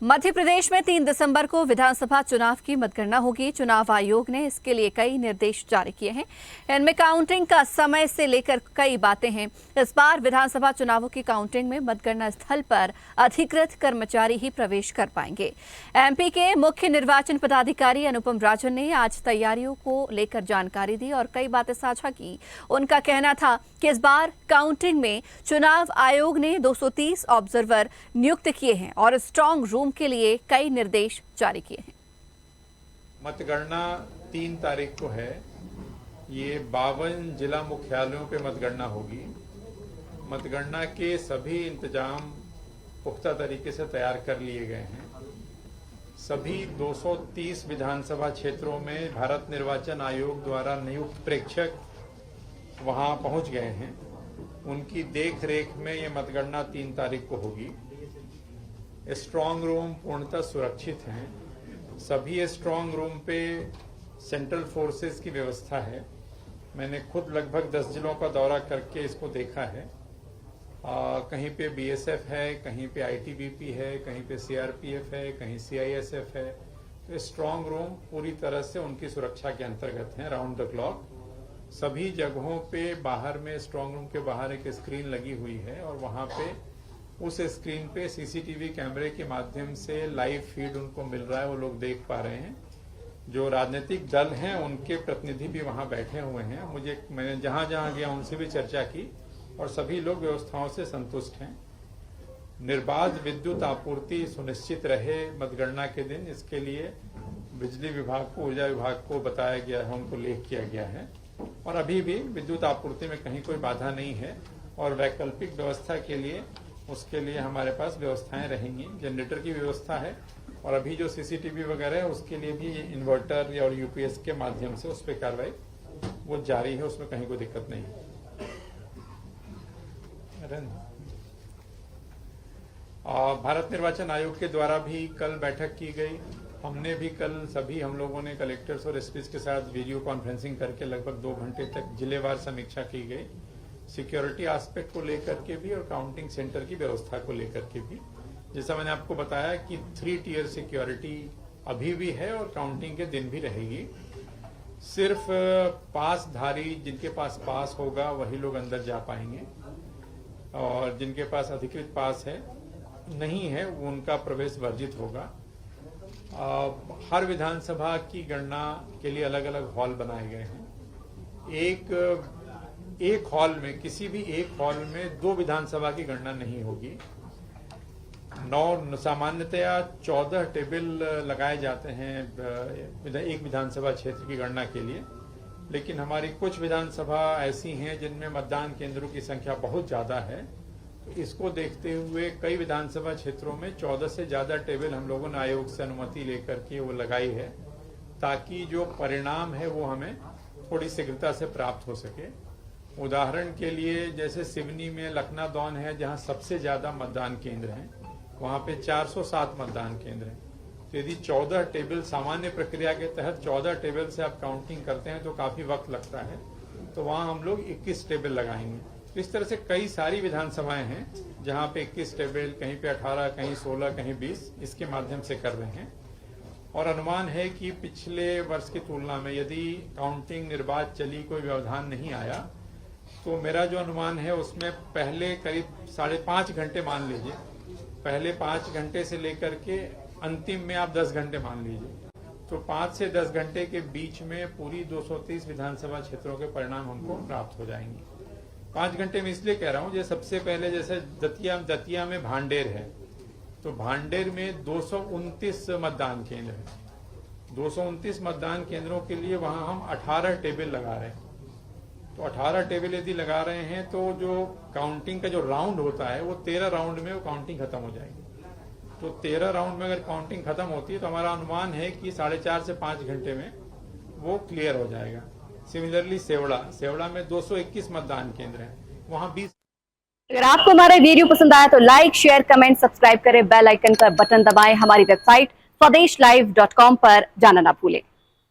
मध्य प्रदेश में 3 दिसंबर को विधानसभा चुनाव की मतगणना होगी। चुनाव आयोग ने इसके लिए कई निर्देश जारी किए हैं। इनमें काउंटिंग का समय से लेकर कई बातें हैं। इस बार विधानसभा चुनावों की काउंटिंग में मतगणना स्थल पर अधिकृत कर्मचारी ही प्रवेश कर पाएंगे। एमपी के मुख्य निर्वाचन पदाधिकारी अनुपम राजन ने आज तैयारियों को लेकर जानकारी दी और कई बातें साझा की। उनका कहना था कि इस बार काउंटिंग में चुनाव आयोग ने 230 ऑब्जर्वर नियुक्त किए हैं और स्ट्रांग रूम के लिए कई निर्देश जारी किए हैं। मतगणना 3 तारीख को है। ये 52 जिला मुख्यालयों पे मतगणना होगी। मतगणना के सभी इंतजाम पुख्ता तरीके से तैयार कर लिए गए हैं। सभी 230 विधानसभा क्षेत्रों में भारत निर्वाचन आयोग द्वारा नियुक्त प्रेक्षक वहां पहुंच गए हैं। उनकी देख रेख में ये मतगणना 3 तारीख को होगी। स्ट्रांग रूम पूर्णतः सुरक्षित हैं। सभी स्ट्रांग रूम पे सेंट्रल फोर्सेस की व्यवस्था है। मैंने खुद लगभग 10 जिलों का दौरा करके इसको देखा है। कहीं पे बीएसएफ है, कहीं पे आईटीबीपी है, कहीं पे सीआरपीएफ है, कहीं सीआईएसएफ है। तो स्ट्रांग रूम पूरी तरह से उनकी सुरक्षा के अंतर्गत हैं, राउंड द क्लॉक। सभी जगहों पे बाहर में स्ट्रांग रूम के बाहर एक स्क्रीन लगी हुई है और वहां पे उस स्क्रीन पे सीसीटीवी कैमरे के माध्यम से लाइव फीड उनको मिल रहा है, वो लोग देख पा रहे हैं। जो राजनीतिक दल हैं उनके प्रतिनिधि भी वहां बैठे हुए हैं। मैंने जहां जहां गया उनसे भी चर्चा की और सभी लोग व्यवस्थाओं से संतुष्ट हैं। निर्बाध विद्युत आपूर्ति सुनिश्चित रहे मतगणना के दिन, इसके लिए बिजली विभाग को, ऊर्जा विभाग को बताया गया है, उनको लेख किया गया है। और अभी भी विद्युत आपूर्ति में कहीं कोई बाधा नहीं है और वैकल्पिक व्यवस्था के लिए उसके लिए हमारे पास व्यवस्थाएं रहेंगी। जनरेटर की व्यवस्था है और अभी जो सीसीटीवी वगैरह है उसके लिए भी इन्वर्टर और यूपीएस के माध्यम से उस पर कार्रवाई वो जारी है, उसमें कहीं कोई दिक्कत नहीं है। भारत निर्वाचन आयोग के द्वारा भी कल बैठक की गई। हमने भी कल हम लोगों ने कलेक्टर्स और एसपीज के साथ वीडियो कॉन्फ्रेंसिंग करके लगभग 2 घंटे तक जिलेवार समीक्षा की गई। सिक्योरिटी एस्पेक्ट को लेकर के भी और काउंटिंग सेंटर की व्यवस्था को लेकर के भी। जैसा मैंने आपको बताया कि 3 टियर सिक्योरिटी अभी भी है और काउंटिंग के दिन भी रहेगी। सिर्फ पासधारी, जिनके पास पास होगा वही लोग अंदर जा पाएंगे और जिनके पास अधिकृत पास है नहीं है उनका प्रवेश वर्जित होगा। हर विधानसभा की गणना के लिए अलग अलग हॉल बनाए गए हैं। एक हॉल में, किसी भी एक हॉल में 2 विधानसभा की गणना नहीं होगी। सामान्यतया 14 टेबल लगाए जाते हैं एक विधानसभा क्षेत्र की गणना के लिए, लेकिन हमारी कुछ विधानसभा ऐसी हैं जिनमें मतदान केंद्रों की संख्या बहुत ज्यादा है। तो इसको देखते हुए कई विधानसभा क्षेत्रों में 14 से ज्यादा टेबल हम लोगों ने आयोग से अनुमति लेकर के वो लगाई है, ताकि जो परिणाम है वो हमें थोड़ी शीघ्रता से प्राप्त हो सके। उदाहरण के लिए जैसे सिवनी में लखनादौन है जहां सबसे ज्यादा मतदान केंद्र हैं, वहां पे 407 मतदान केंद्र हैं। तो यदि 14 टेबल सामान्य प्रक्रिया के तहत 14 टेबल से आप काउंटिंग करते हैं तो काफी वक्त लगता है, तो वहां हम लोग 21 टेबल लगाएंगे। तो इस तरह से कई सारी विधानसभाएं हैं जहां पे 21 टेबल, कहीं पे 18, कहीं 16, कहीं 20 इसके माध्यम से कर रहे हैं। और अनुमान है कि पिछले वर्ष की तुलना में यदि काउंटिंग निर्बाध चली, कोई व्यवधान नहीं आया, तो मेरा जो अनुमान है उसमें पहले करीब 5.5 घंटे मान लीजिए, पहले 5 घंटे से लेकर के अंतिम में आप 10 घंटे मान लीजिए, तो 5 से 10 घंटे के बीच में पूरी 230 विधानसभा क्षेत्रों के परिणाम हमको प्राप्त हो जाएंगे। 5 घंटे में इसलिए कह रहा हूं, सबसे पहले जैसे दतिया में भांडेर है, तो भांडेर में 229 मतदान केंद्र है। 229 मतदान केंद्रों के लिए वहां हम 18 टेबल लगा रहे हैं। तो 18 टेबल यदि लगा रहे हैं तो जो काउंटिंग का जो राउंड होता है वो 13 राउंड में वो काउंटिंग खत्म हो जाएगी। तो 13 राउंड में अगर काउंटिंग खत्म होती है तो हमारा अनुमान है कि 4.5 से 5 घंटे में वो क्लियर हो जाएगा। सिमिलरली सेवड़ा में 221 मतदान केंद्र हैं, वहां 20। अगर आपको हमारा वीडियो पसंद आया तो लाइक, शेयर, कमेंट, सब्सक्राइब करें, बेल आइकन का बटन दबाएं। हमारी वेबसाइट swadeshlive.com पर जाना ना भूलें।